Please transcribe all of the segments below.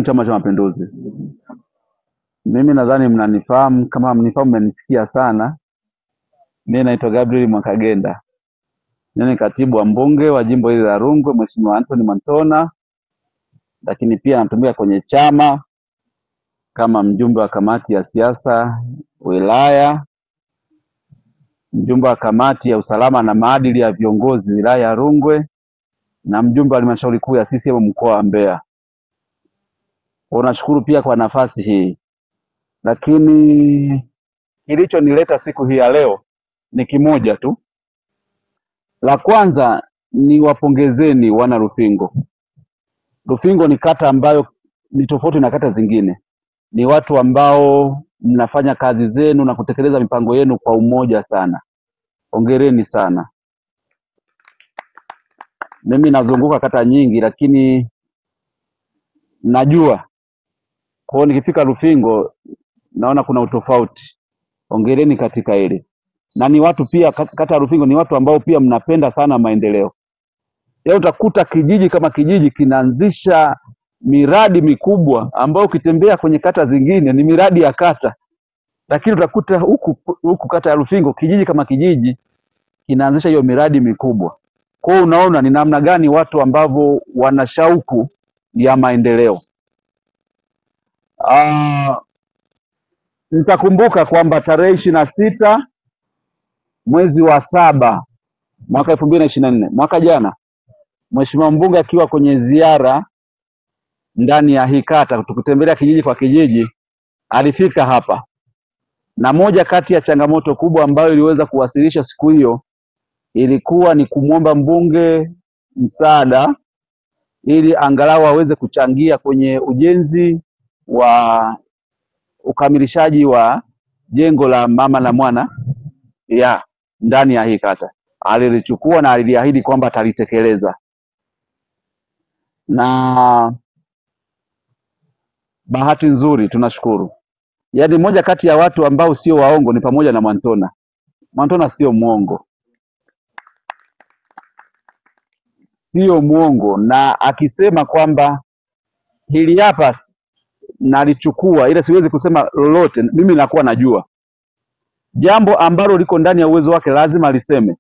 Chama cha Mapinduzi. Mimi nadhani mnanifahamu, kama mnifahamu mmenisikia sana. Mimi naitwa Gabriel Mwakagenda. Mimi ni katibu wa mbunge wa jimbo hili la Rungwe, Mheshimiwa Anthony Mantona, lakini pia natumika kwenye chama kama mjumbe wa kamati ya siasa wilaya, mjumbe wa kamati ya usalama na maadili ya viongozi wilaya ya Rungwe, na mjumbe wa halmashauri kuu ya CCM mkoa wa Mbeya. Nashukuru pia kwa nafasi hii, lakini kilichonileta siku hii ya leo ni kimoja tu. La kwanza ni wapongezeni wana Rufingo. Rufingo ni kata ambayo ni tofauti na kata zingine. Ni watu ambao mnafanya kazi zenu na kutekeleza mipango yenu kwa umoja sana. Hongereni sana. Mimi nazunguka kata nyingi, lakini najua kwa nikifika Rufingo naona kuna utofauti. Hongereni katika ile. Na ni watu pia, kata ya Rufingo ni watu ambao pia mnapenda sana maendeleo. Leo utakuta kijiji kama kijiji kinaanzisha miradi mikubwa ambayo ukitembea kwenye kata zingine ni miradi ya kata. Lakini utakuta huku kata ya Rufingo kijiji kama kijiji kinaanzisha hiyo miradi mikubwa. Kwa hiyo unaona ni namna gani watu ambao wana shauku ya maendeleo. Nitakumbuka kwamba tarehe 26 mwezi wa 7 mwaka 2024, mwaka jana, Mheshimiwa mbunge akiwa kwenye ziara ndani ya hii kata tukitembelea kijiji kwa kijiji, alifika hapa. Na moja kati ya changamoto kubwa ambayo iliweza kuwasilisha siku hiyo ilikuwa ni kumwomba mbunge msaada ili angalau aweze kuchangia kwenye ujenzi wa ukamilishaji wa jengo la mama na mwana ya ndani ya hii kata. Alilichukua na aliliahidi kwamba atalitekeleza. Na bahati nzuri tunashukuru. Yaani moja kati ya watu ambao sio waongo ni pamoja na Mantona. Mantona sio muongo. Sio muongo, na akisema kwamba hili hapa nalichukua, ila siwezi kusema lolote, mimi nakuwa najua. Jambo ambalo liko ndani ya uwezo wake lazima aliseme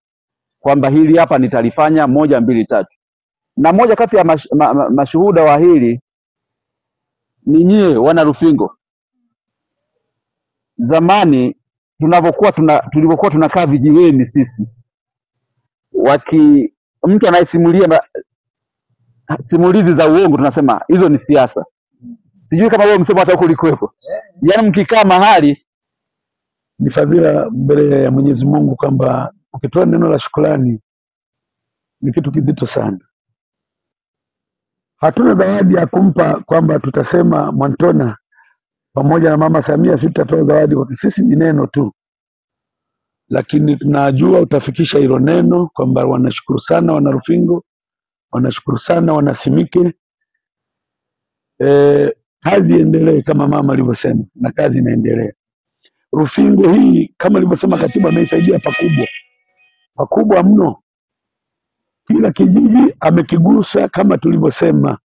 kwamba hili hapa nitalifanya 1 2 3. Na moja kati ya mashuhuda wa hili ni nyie wana Rufingo. Zamani tulivyokuwa tunakaa vijiweni sisi, mtu anayesimulia simulizi za uongo tunasema hizo ni siasa. Sijui kama wewe msemo hata huko ulikuwepo. Yaani mkikaa mahali ni fadhila mbele ya Mwenyezi Mungu kwamba ukitoa neno la shukrani ni kitu kizito sana. Hatuna zawadi ya kumpa kwamba tutasema Mantona pamoja na Mama Samia sitatoa zawadi, kwa sisi ni neno tu. Lakini tunajua utafikisha hilo neno kwamba wanashukuru sana wana Rufingo, wanashukuru sana wana Simike. Kazi iendelee kama mama alivyosema, na kazi inaendelea. Rufingo hii kama alivyosema katibu ameisaidia pakubwa mno. Kila kijiji amekigusa kama tulivyosema.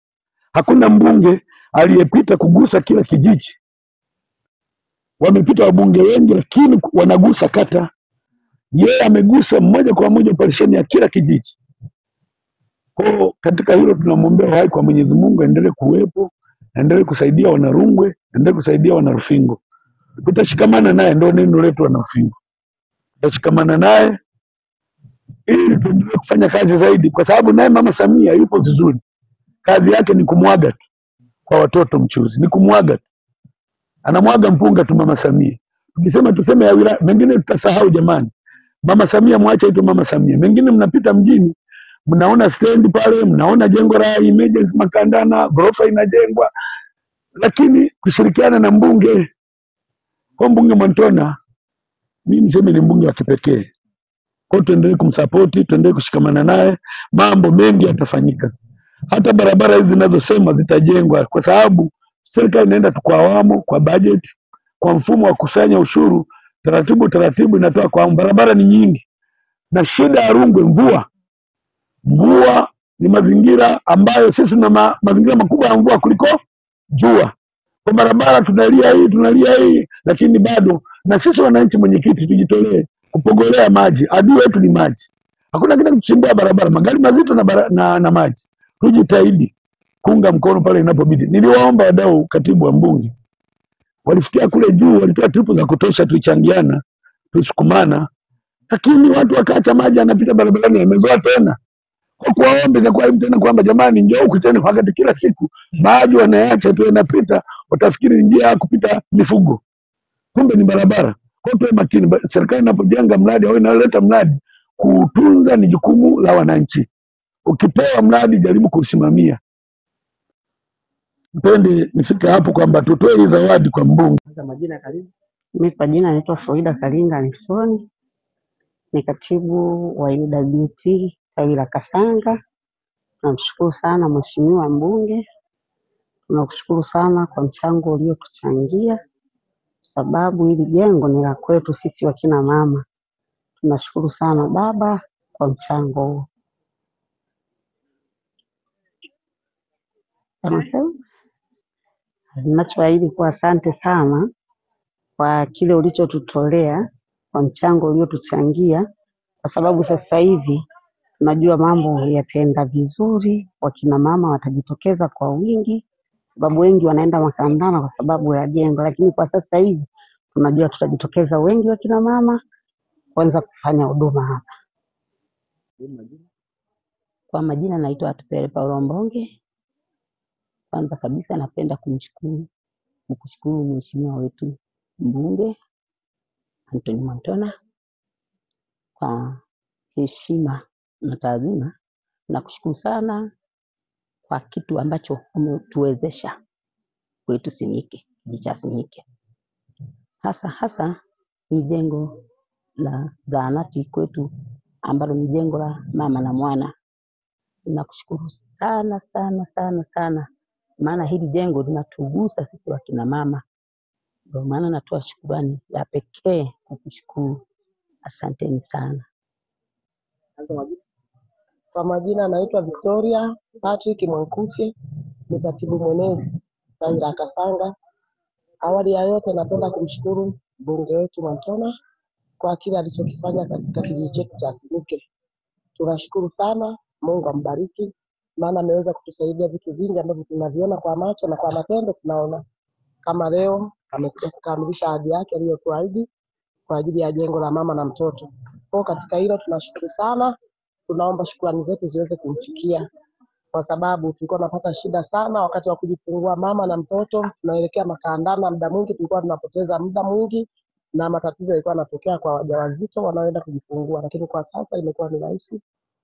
Hakuna mbunge aliyepita kugusa kila kijiji. Wamepita wabunge wengi lakini wanagusa kata. Yeye amegusa moja kwa moja operesheni ya kila kijiji. Kwa katika hilo tunamwombea uhai kwa Mwenyezi Mungu, endelee kuwepo, endelee kusaidia wana Rungwe, endelee kusaidia wana Rufingo. Tutashikamana naye, ndio neno letu wana Rufingo. Tutashikamana naye ili tuendelee kufanya kazi zaidi, kwa sababu naye Mama Samia yupo vizuri. Kazi yake ni kumwaga tu kwa watoto mchuzi, ni kumwaga tu. Anamwaga mpunga tu Mama Samia. Tukisema tuseme ya wilaya, mengine tutasahau jamani. Mama Samia mwacha itu Mama Samia. Mengine mnapita mjini, mnaona stand pale, mnaona jengo la emergency Makandana, ghorofa inajengwa. Lakini kushirikiana na mbunge, kwa mbunge Mantona, mimi niseme ni mbunge wa kipekee. Kwa tuendelee kumsupport, tuendelee kushikamana naye, mambo mengi yatafanyika. Hata barabara hizi zinazosema zitajengwa, kwa sababu serikali inaenda tu kwa awamu, kwa budget, kwa mfumo wa kusanya ushuru, taratibu inatoa kwa barabara ni nyingi. Na shida ya Rungwe mvua ni mazingira ambayo sisi tuna mazingira makubwa ya mvua kuliko jua. Kwa barabara tunalia hii, lakini bado na sisi wananchi, mwenyekiti, tujitolee kupogolea maji. Adui wetu ni maji. Hakuna kitu kuchimbua barabara, magari mazito na maji. Tujitahidi kuunga mkono pale inapobidi. Niliwaomba wadau, katibu wa mbunge, walifikia kule juu, walitoa tripu za kutosha, tuchangiana, tusukumana, lakini watu wakaacha maji yanapita barabarani, yamezoa tena. Kwa kuwaomba itakuwa hivi tena kwamba jamani, njoo huku tena, wakati kila siku maji wanaacha tu yanapita, watafikiri njia ya kupita mifugo, kumbe ni barabara. Kwa tuwe makini, serikali inapojenga mradi au inaleta mradi, kuutunza ni jukumu la wananchi. Ukipewa mradi, jaribu kusimamia. Mpende nifike hapo kwamba tutoe hii zawadi kwa mbunge. Majina karibu. Mimi kwa jina naitwa Florida Kalinga Nixon, ni katibu wa UWT tawi la Kasanga. Tunamshukuru sana mheshimiwa mbunge, tunakushukuru sana kwa mchango uliotuchangia, sababu hili jengo ni la kwetu sisi wakina mama. Tunashukuru sana baba kwa mchango huo. Ninachoahidi kuwa asante sana kwa kile ulichotutolea, kwa mchango uliotuchangia, kwa sababu sasa hivi tunajua mambo yataenda vizuri, wakina mama watajitokeza kwa wingi, sababu wengi wanaenda Makandana kwa sababu ya jengo, lakini kwa sasa hivi tunajua tutajitokeza wengi wakina mama kwanza kufanya huduma hapa. Kwa majina naitwa Atupele Paulo Mbonge. Kwanza kabisa napenda kumshukuru mheshimiwa wetu mbunge Anthony Mwantona kwa heshima na taadhima, na kushukuru sana kwa kitu ambacho umetuwezesha kwetu Simike, kijiji cha Simike. Hasa ni jengo la zahanati kwetu ambalo ni jengo la mama na mwana. Nakushukuru sana sana sana sana, maana hili jengo linatugusa sisi wakina mama. Ndio maana natoa shukrani ya pekee kukushukuru. Asanteni sana. Kwa majina naitwa Victoria Patrick Mwankusye, ni katibu mwenezi tawi la Kasanga. Awali ya yote napenda kumshukuru mbunge wetu Mwantona kwa kile alichokifanya katika kijiji chetu cha Simike. Tunashukuru sana, Mungu ambariki, maana ameweza kutusaidia vitu vingi ambavyo tunaviona kwa macho na kwa matendo tunaona. Kama leo amekuja kukamilisha ahadi yake aliyotuahidi kwa ajili ya jengo la mama na mtoto. Kwa katika hilo tunashukuru sana. Tunaomba shukrani zetu ziweze kumfikia, kwa sababu tulikuwa tunapata shida sana wakati wa kujifungua mama na mtoto. Tunaelekea Makandana, muda mwingi tulikuwa tunapoteza muda mwingi na matatizo yalikuwa yanatokea kwa wajawazito wanaoenda kujifungua, lakini kwa sasa imekuwa ni rahisi,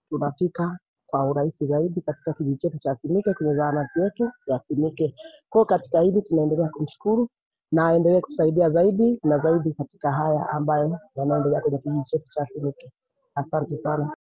tunafika kwa urahisi zaidi katika kijiji chetu cha Simike, kwenye zahanati yetu ya Simike. Kwa katika hili tunaendelea kumshukuru na aendelee kusaidia zaidi na zaidi katika haya ambayo yanaendelea kwenye kijiji chetu cha Simike. Asante sana.